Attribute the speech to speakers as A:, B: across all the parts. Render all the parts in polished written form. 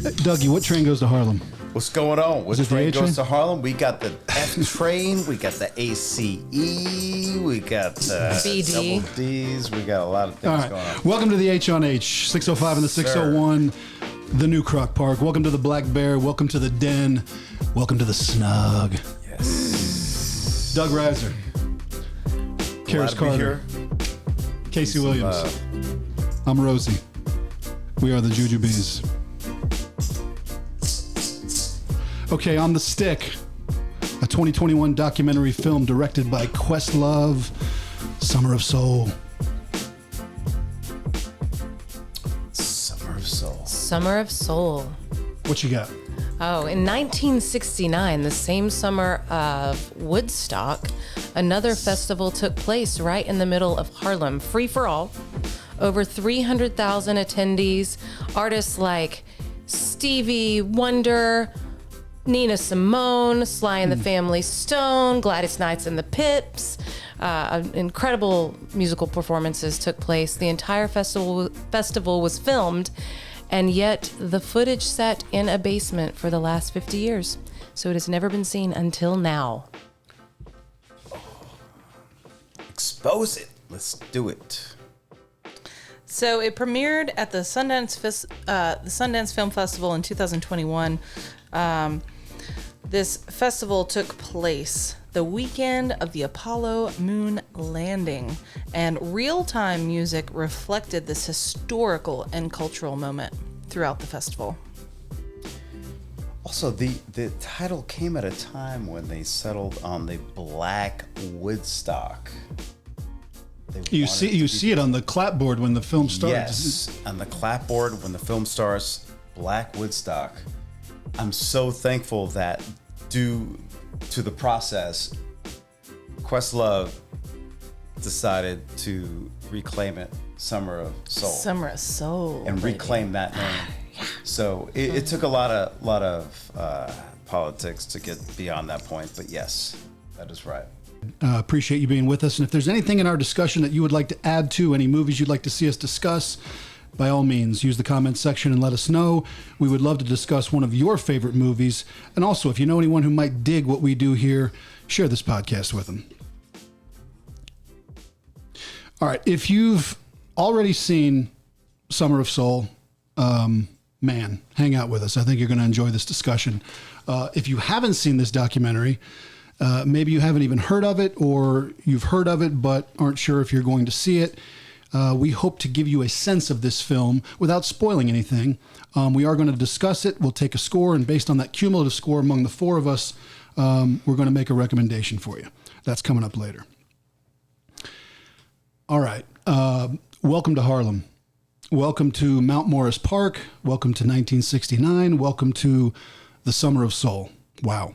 A: Dougie, what train goes to Harlem?
B: What's going on? What train
A: A
B: goes
A: train?
B: to Harlem? We got the F train, we got the ACE, we got the
C: BD.
B: double Ds, we got a lot of things going on.
A: Welcome to the H on H, 605 and the 601, the New Croc Park. Welcome to the Black Bear. Welcome to the Den. Welcome to the Snug.
B: Yes.
A: Doug Reiser. Karis Carter. Casey Williams. I'm Rosie. We are the JuJuBeez. Okay, On the Stick, a 2021 documentary film directed by Questlove, Summer of Soul.
B: Summer of Soul.
C: Summer of Soul.
A: What you got?
C: Oh, in 1969, the same summer of Woodstock, another festival took place right in the middle of Harlem, free for all. Over 300,000 attendees, artists like Stevie Wonder, Nina Simone, Sly and the Family Stone, Gladys Knight and the Pips. Incredible musical performances took place. The entire festival was filmed, and yet the footage sat in a basement for the last 50 years. So it has never been seen until now.
B: Expose it. Let's do it.
D: So it premiered at the Sundance Film Festival in 2021. This festival took place the weekend of the Apollo moon landing, and real-time music reflected this historical and cultural moment throughout the festival.
B: Also, the title came at a time when they settled on the Black Woodstock.
A: You see it on the clapboard when the film starts.
B: Yes, on the clapboard when the film starts, Black Woodstock. I'm so thankful that due to the process, Questlove decided to reclaim it, Summer of Soul.
D: Summer of Soul.
B: And reclaim that name. So it took a lot of politics to get beyond that point, but yes, that is right.
A: Appreciate you being with us. And if there's anything in our discussion that you would like to add to, any movies you'd like to see us discuss, by all means, use the comments section and let us know. We would love to discuss one of your favorite movies. And also, if you know anyone who might dig what we do here, share this podcast with them. All right. If you've already seen Summer of Soul, man, hang out with us. I think you're going to enjoy this discussion. If you haven't seen this documentary, maybe you haven't even heard of it, or you've heard of it but aren't sure if you're going to see it. We hope to give you a sense of this film without spoiling anything. We are going to discuss it. We'll take a score, and based on that cumulative score among the four of us, we're going to make a recommendation for you. That's coming up later. All right. Welcome to Harlem. Welcome to Mount Morris Park. Welcome to 1969. Welcome to the Summer of Soul. Wow.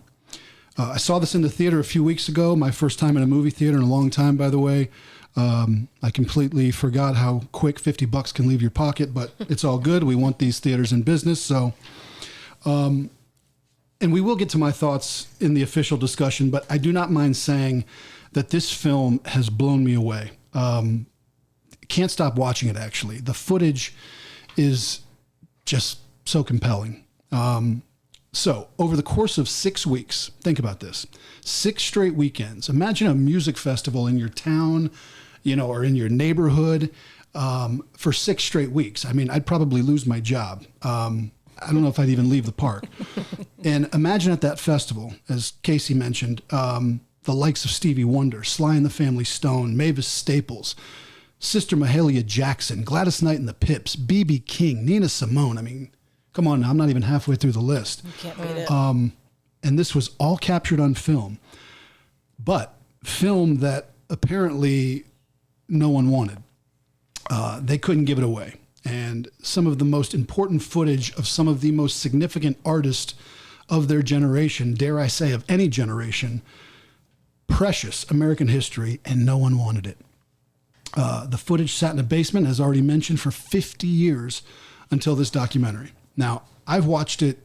A: I saw this in the theater a few weeks ago. My first time in a movie theater in a long time, by the way. I completely forgot how quick $50 can leave your pocket, but it's all good. We want these theaters in business. So, and we will get to my thoughts in the official discussion, but I do not mind saying that this film has blown me away. Can't stop watching it, actually. The footage is just so compelling. So over the course of 6 weeks, think about this, 6 straight weekends. Imagine a music festival in your town, or in your neighborhood, for 6 straight weeks. I mean, I'd probably lose my job. I don't know if I'd even leave the park. And imagine at that festival, as Casey mentioned, the likes of Stevie Wonder, Sly and the Family Stone, Mavis Staples, Sister Mahalia Jackson, Gladys Knight and the Pips, B.B. King, Nina Simone. I mean, come on now, I'm not even halfway through the list.
D: You can't beat it.
A: And this was all captured on film, but film that apparently no one wanted. They couldn't give it away. And some of the most important footage of some of the most significant artists of their generation, dare I say of any generation, precious American history, and no one wanted it. The footage sat in a basement, as already mentioned, for 50 years until this documentary. Now, I've watched it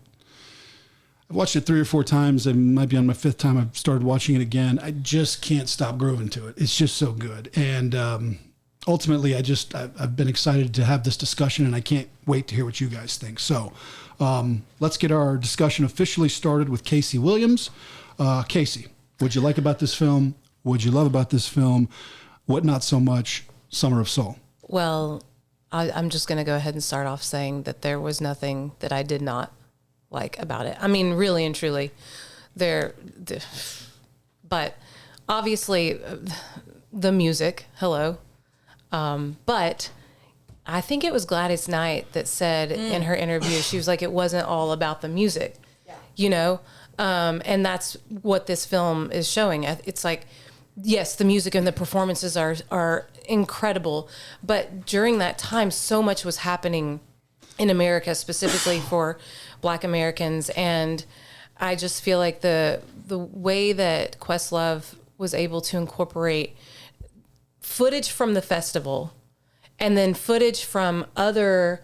A: 3 or 4 times. It might be on my 5th time I've started watching it again. I just can't stop grooving to it. It's just so good. And ultimately, I've been excited to have this discussion, and I can't wait to hear what you guys think. So let's get our discussion officially started with Casey Williams. Casey, what'd you like about this film? What'd you love about this film? What not so much? Summer of Soul.
C: Well, I'm just going to go ahead and start off saying that there was nothing that I did not like about it. I mean, really and truly, but obviously the music, hello. But I think it was Gladys Knight that said in her interview, she was like, it wasn't all about the music, you know? And that's what this film is showing. It's like, yes, the music and the performances are incredible, but during that time, so much was happening in America, specifically for Black Americans. And I just feel like the way that Questlove was able to incorporate footage from the festival and then footage from other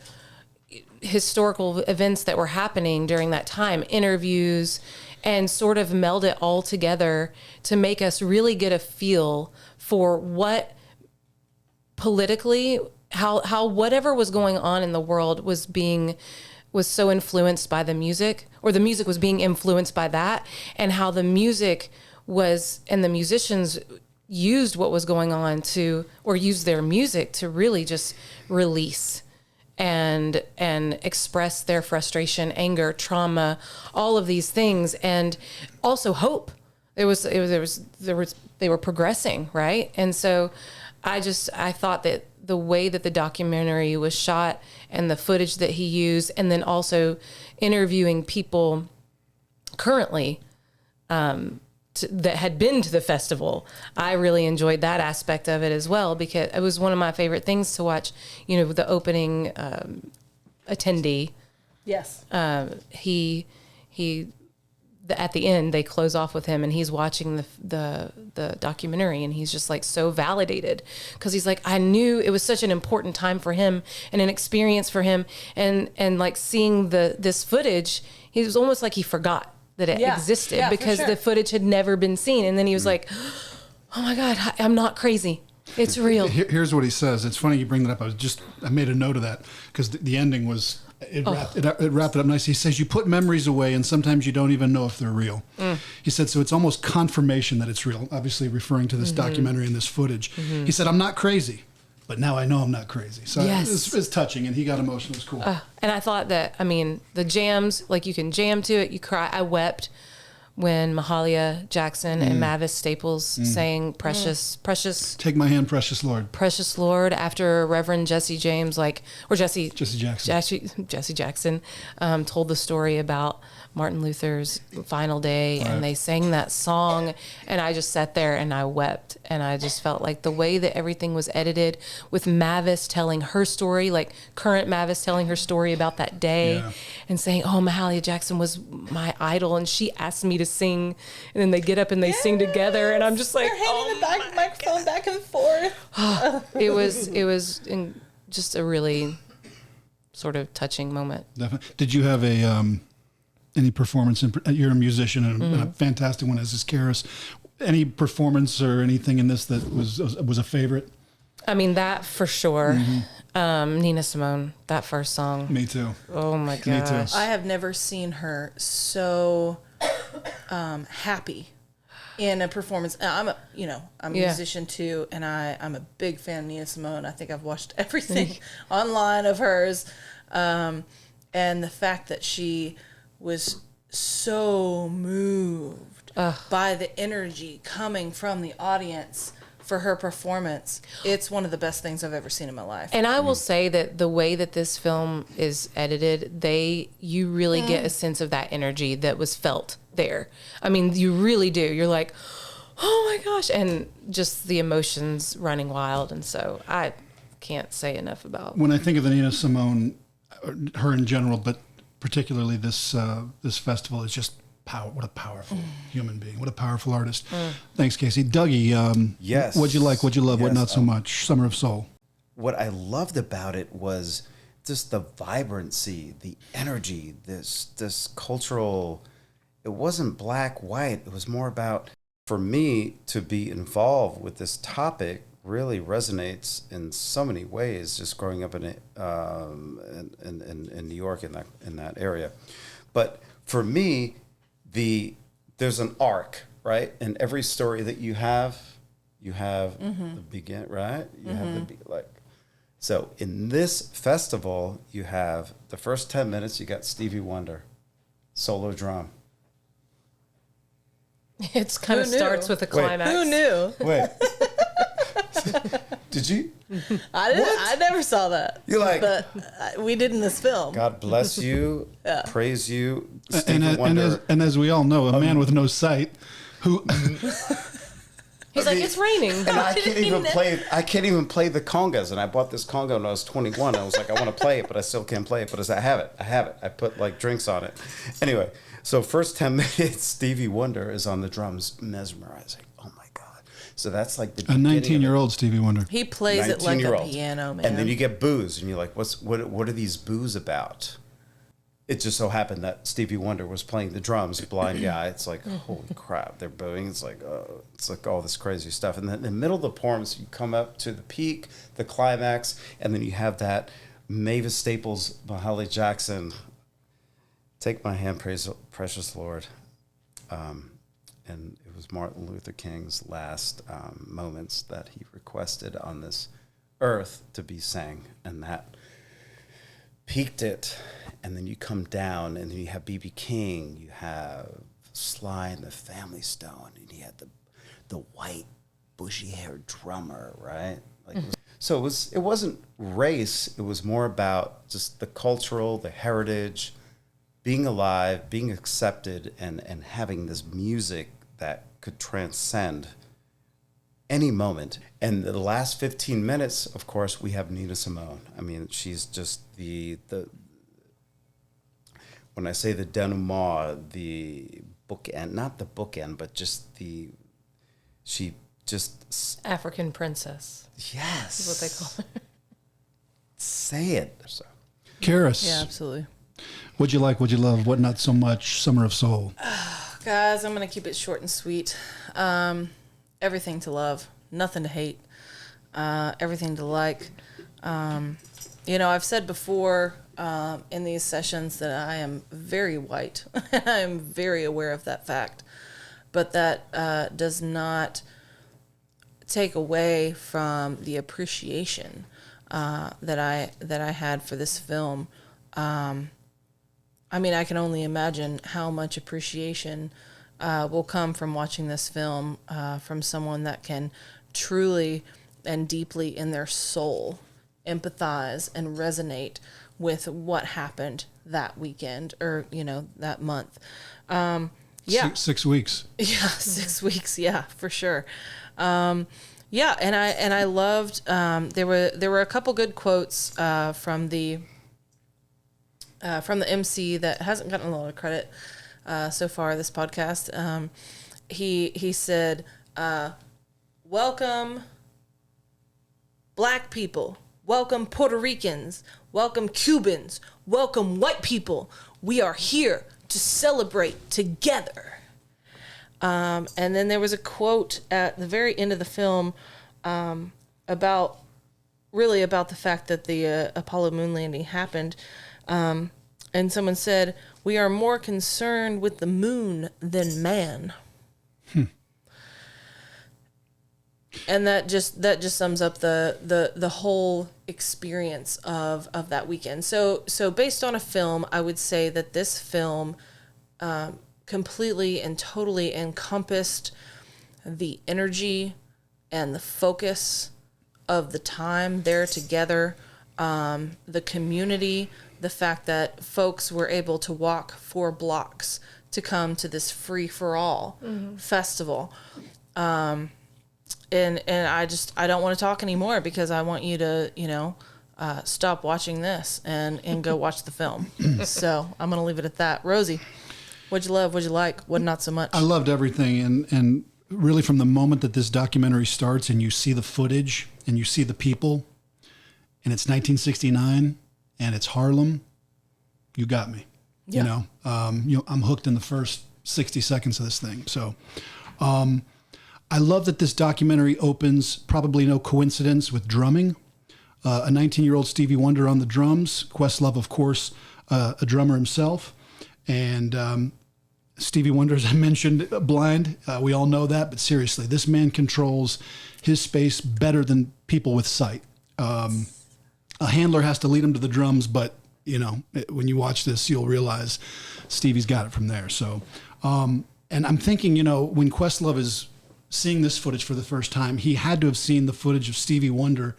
C: historical events that were happening during that time, interviews, and sort of meld it all together to make us really get a feel for what politically, how whatever was going on in the world was so influenced by the music, or the music was being influenced by that, and how the music was, and the musicians used what was going on or used their music to really just release and express their frustration, anger, trauma, all of these things, and also hope. They were progressing, right? And so I thought that the way that the documentary was shot and the footage that he used, and then also interviewing people currently that had been to the festival, I really enjoyed that aspect of it as well, because it was one of my favorite things to watch. You know, the opening attendee.
D: Yes.
C: He at the end they close off with him, and he's watching the documentary, and he's just like so validated, because he's like, I knew it was such an important time for him and an experience for him, and like seeing this footage, he was almost like he forgot that it existed, because the footage had never been seen. And then he was like, oh my God, I'm not crazy. It's real.
A: Here's what he says. It's funny you bring that up. I made a note of that, because the ending was, it wrapped it up nicely. He says, you put memories away and sometimes you don't even know if they're real. He said, so it's almost confirmation that it's real, obviously referring to this documentary and this footage. He said, I'm not crazy, but now I know I'm not crazy. So it's touching, and he got emotional. It was cool.
C: And I thought that, I mean, the jams, like you can jam to it, you cry. I wept when Mahalia Jackson and Mavis Staples sang Precious,
A: Take my hand, precious Lord.
C: Precious Lord, after Reverend Jesse Jackson told the story about Martin Luther's final day, and they sang that song, and I just sat there and I wept, and I just felt like the way that everything was edited, with Mavis telling her story, like current Mavis telling her story about that day, and saying, oh, Mahalia Jackson was my idol, and she asked me to sing, and then they get up and they sing together, and I'm just like,
D: they're handing the microphone back and forth.
C: It was just a really sort of touching moment.
A: Definitely. Did you have any performance? You're a musician, and a fantastic one, as is Karis. Any performance or anything in this that was a favorite?
C: I mean, that for sure. Nina Simone, that first song.
A: Me too.
C: Oh my gosh.
A: Me too.
D: I have never seen her so happy in a performance. I'm a musician too, and I'm a big fan of Nina Simone. I think I've watched everything online of hers, and the fact that she was so moved by the energy coming from the audience for her performance. It's one of the best things I've ever seen in my life.
C: And I will say that the way that this film is edited, you really get a sense of that energy that was felt there. I mean, you really do. You're like, oh my gosh, and just the emotions running wild. And so I can't say enough about.
A: When I think of the Nina Simone, her in general, but particularly this festival, is just power. What a powerful human being. What a powerful artist. Thanks, Casey. Dougie,
B: yes.
A: What'd you like? What'd you love? What not so much? Summer of Soul.
B: What I loved about it was just the vibrancy, the energy, this cultural. It wasn't black, white. It was more about, for me to be involved with this topic, really resonates in so many ways. Just growing up in New York in that area, but for me, there's an arc, right? In every story that you have the begin, right? You have the so in this festival, you have the first 10 minutes. You got Stevie Wonder, solo drum.
C: It's kind of
D: Who knew?
C: starts with a climax.
D: Who knew?
B: Wait. Did you?
D: I didn't. I never saw that.
B: You're like,
D: but we did in this film.
B: God bless you, praise you, Stevie
A: And
B: Wonder.
A: and as we all know, a man with no sight who
C: He's like, it's raining.
B: And I can't even play the congas. And I bought this conga when I was 21. I was like, I want to play it, but I still can't play it. But I have it. I put like drinks on it. Anyway, so first 10 minutes, Stevie Wonder is on the drums, mesmerizing. Oh my God. So that's like the
A: a 19-year-old Stevie Wonder.
D: He plays it like a
B: 19-year-old.
D: piano, man.
B: And then you get boos, and you're like, what are these boos about? It just so happened that Stevie Wonder was playing the drums, blind guy. It's like, holy crap, they're booing. It's like all this crazy stuff. And then in the middle of the performance, you come up to the peak, the climax, and then you have that Mavis Staples, Mahalia Jackson, "Take My Hand, Precious Lord." And it was Martin Luther King's last moments that he requested on this earth to be sang, and that peaked it. And then you come down, and then you have B.B. King, you have Sly and the Family Stone, and you had the white, bushy-haired drummer, right? Like, so it wasn't race. It was more about just the cultural, the heritage, being alive, being accepted, and having this music that could transcend any moment. And the last 15 minutes, of course, we have Nina Simone. I mean, she's just the when I say the denouement, the bookend, not the bookend, but just she just...
C: African princess.
B: Yes.
C: Is what they call her.
B: Say it. So.
A: Karis.
D: Yeah, absolutely.
A: What'd you like? What'd you love? What not so much? Summer of Soul.
D: Guys, I'm going to keep it short and sweet. Everything to love, nothing to hate, everything to like. I've said before in these sessions that I am very white. I am very aware of that fact. But that does not take away from the appreciation that I had for this film. I mean, I can only imagine how much appreciation will come from watching this film from someone that can truly and deeply in their soul empathize and resonate with what happened that weekend or, that month. Yeah.
A: 6 weeks.
D: Yeah, 6 weeks. Yeah, for sure. Yeah, and I loved. There were a couple good quotes from the MC that hasn't gotten a lot of credit so far this podcast. He said, "Welcome, Black people. Welcome, Puerto Ricans. Welcome, Cubans. Welcome, white people. We are here to celebrate together." And then there was a quote at the very end of the film about the fact that the Apollo moon landing happened. And someone said, "We are more concerned with the moon than man." And that just sums up the whole experience of that weekend. So based on a film, I would say that this film completely and totally encompassed the energy and the focus of the time there together, the community, the fact that folks were able to walk 4 blocks to come to this free-for-all festival. And I don't want to talk anymore because I want you to, stop watching this and go watch the film. So I'm going to leave it at that. Rosie, what'd you love? What'd you like? What not so much?
A: I loved everything. And really from the moment that this documentary starts and you see the footage and you see the people and it's 1969 and it's Harlem, you got me. Yeah. I'm hooked in the first 60 seconds of this thing. So, I love that this documentary opens, probably no coincidence, with drumming. A 19-year-old Stevie Wonder on the drums. Questlove, of course, a drummer himself. And Stevie Wonder, as I mentioned, blind. We all know that. But seriously, this man controls his space better than people with sight. A handler has to lead him to the drums, but, you know, when you watch this, you'll realize Stevie's got it from there. So, and I'm thinking, you know, when Questlove is seeing this footage for the first time, he had to have seen the footage of Stevie Wonder,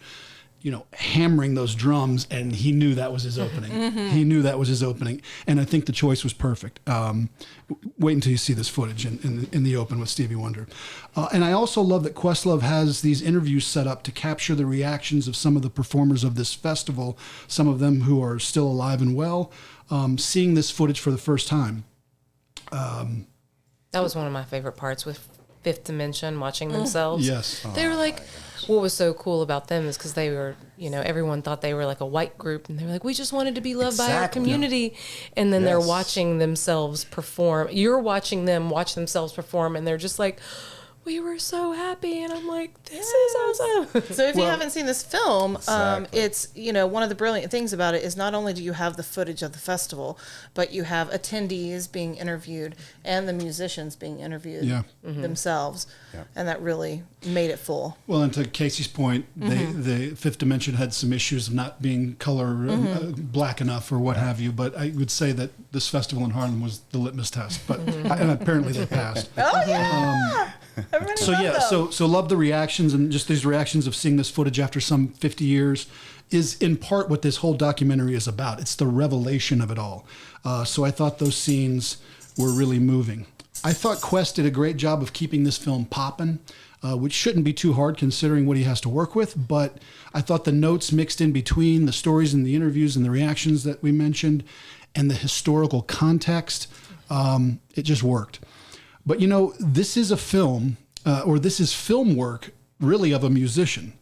A: you know, hammering those drums, and he knew that was his opening. He knew that was his opening, and I think the choice was perfect. Wait until you see this footage in the open with Stevie Wonder. And I also love that Questlove has these interviews set up to capture the reactions of some of the performers of this festival, some of them who are still alive and well, seeing this footage for the first time.
C: That was one of my favorite parts with Fifth Dimension, watching themselves.
A: Yes.
C: They were like, what was so cool about them is because they were, you know, everyone thought they were like a white group, and they were like, we just wanted to be loved by our community. And then they're watching themselves perform. You're watching them watch themselves perform, and they're just like, we were so happy. And I'm like, this is awesome.
D: So if you haven't seen this film, it's, you know, one of the brilliant things about it is not only do you have the footage of the festival, but you have attendees being interviewed and the musicians being interviewed themselves. Yeah. And that really made it full.
A: Well, and to Casey's point, the Fifth Dimension had some issues of not being color black enough or what have you. But I would say that this festival in Harlem was the litmus test. But and apparently they passed.
D: Oh, yeah.
A: So love the reactions, and just these reactions of seeing this footage after some 50 years is in part what this whole documentary is about. It's the revelation of it all. So I thought those scenes were really moving. I thought Quest did a great job of keeping this film popping, which shouldn't be too hard considering what he has to work with. But I thought the notes mixed in between the stories and the interviews and the reactions that we mentioned and the historical context, it just worked. But, you know, this is a film, or this is film work, really, of a musician.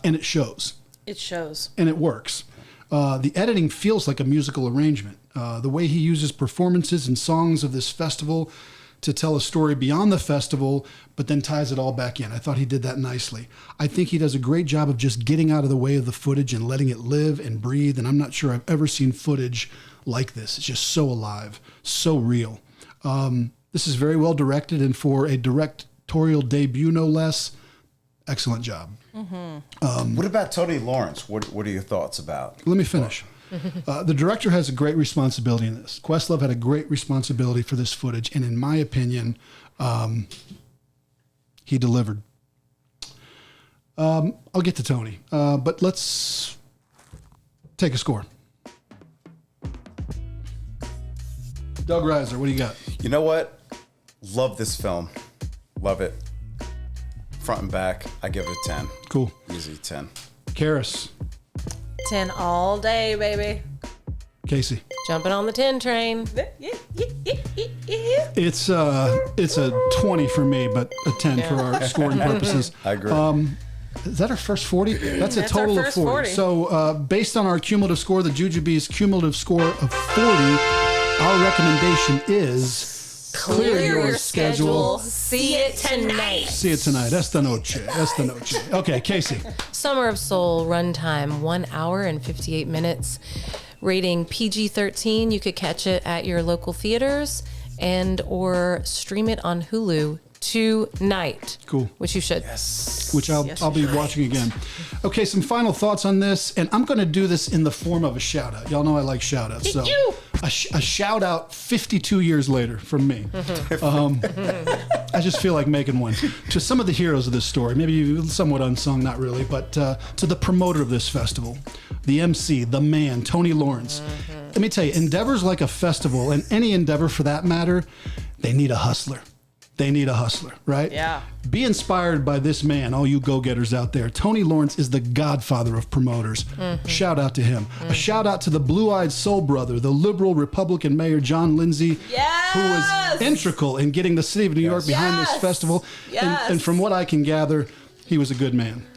A: And it shows.
D: It shows.
A: And it works. The editing feels like a musical arrangement. The way he uses performances and songs of this festival to tell a story beyond the festival, but then ties it all back in. I thought he did that nicely. I think he does a great job of just getting out of the way of the footage and letting it live and breathe. And I'm not sure I've ever seen footage like this. It's just so alive, so real. This is very well directed, and for a directorial debut, no less, excellent job.
B: What about Tony Lawrence? What are your thoughts about?
A: Let me finish. The director has a great responsibility in this. Questlove had a great responsibility for this footage, and in my opinion, he delivered. I'll get to Tony, but let's take a score. Doug Reiser, what do you got?
B: You know what? Love this film. Love it. Front and back, I give it a 10.
A: Cool.
B: Easy 10.
A: Karis.
D: 10 all day, baby.
A: Casey.
C: Jumping on the 10 train.
A: It's a 20 for me, but a 10 for our scoring purposes.
B: I agree.
A: Is that our first 40? That's a
D: That's
A: total
D: our
A: of
D: first
A: 40.
D: 40.
A: So based on our cumulative score, the JuJuBeez cumulative score of 40, our recommendation is
C: Clear your schedule. See it tonight.
A: See it tonight. Esta noche. Esta noche. Okay, Casey.
C: Summer of Soul, runtime 1 hour and 58 minutes. Rating PG-13. You could catch it at your local theaters and or stream it on Hulu tonight.
A: Cool.
C: Which you should.
A: Which I'll be watching again. Okay, some final thoughts on this, and I'm going to do this in the form of a shout out. Y'all know I like shout outs. So a shout out 52 years later from me. I just feel like making one to some of the heroes of this story, maybe somewhat unsung, not really, but to the promoter of this festival, the MC, the man, Tony Lawrence. Let me tell you, endeavors like a festival, and any endeavor for that matter, they need a hustler. They need a hustler, right?
D: Yeah.
A: Be inspired by this man, all you go-getters out there. Tony Lawrence is the godfather of promoters. Shout out to him. A shout out to the blue-eyed soul brother, the liberal Republican mayor, John Lindsay, who was integral in getting the city of New York behind this festival. And from what I can gather, he was a good man.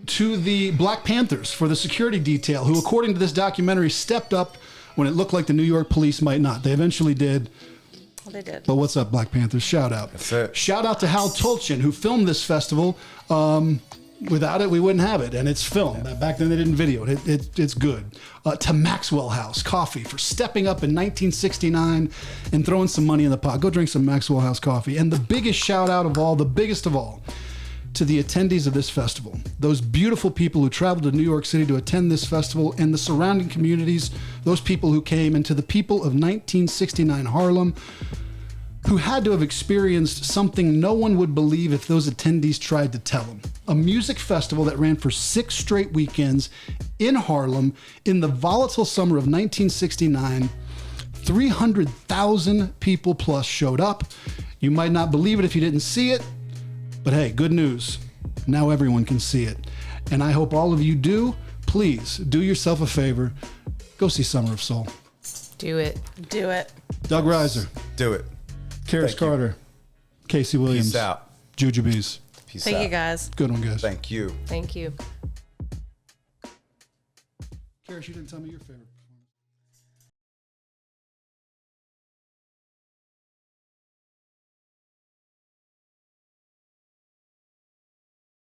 A: To the Black Panthers for the security detail, who, according to this documentary, stepped up when it looked like the New York police might not. They eventually did.
D: Well, they did.
A: But what's up, Black Panthers? Shout out.
B: That's it.
A: Shout out to Hal Tolchin, who filmed this festival. Without it, we wouldn't have it. And it's filmed. Back then, they didn't video it. It's good. To Maxwell House Coffee for stepping up in 1969 and throwing some money in the pot. Go drink some Maxwell House coffee. And the biggest shout out of all, the biggest of all, to the attendees of this festival. Those beautiful people who traveled to New York City to attend this festival and the surrounding communities, those people who came, and to the people of 1969 Harlem, who had to have experienced something no one would believe if those attendees tried to tell them. A music festival that ran for 6 straight weekends in Harlem in the volatile summer of 1969. 300,000 people plus showed up. You might not believe it if you didn't see it, but hey, good news. Now everyone can see it. And I hope all of you do. Please do yourself a favor. Go see Summer of Soul.
C: Do it.
D: Do it.
A: Doug Reiser.
B: Do it.
A: Karis
B: Thank you.
A: Carter. Casey Williams.
B: Peace out.
A: JuJuBeez.
B: Peace
D: Thank
B: out.
D: you, guys.
A: Good one, guys.
B: Thank you.
C: Thank you.
A: Karis, you didn't tell me your favorite.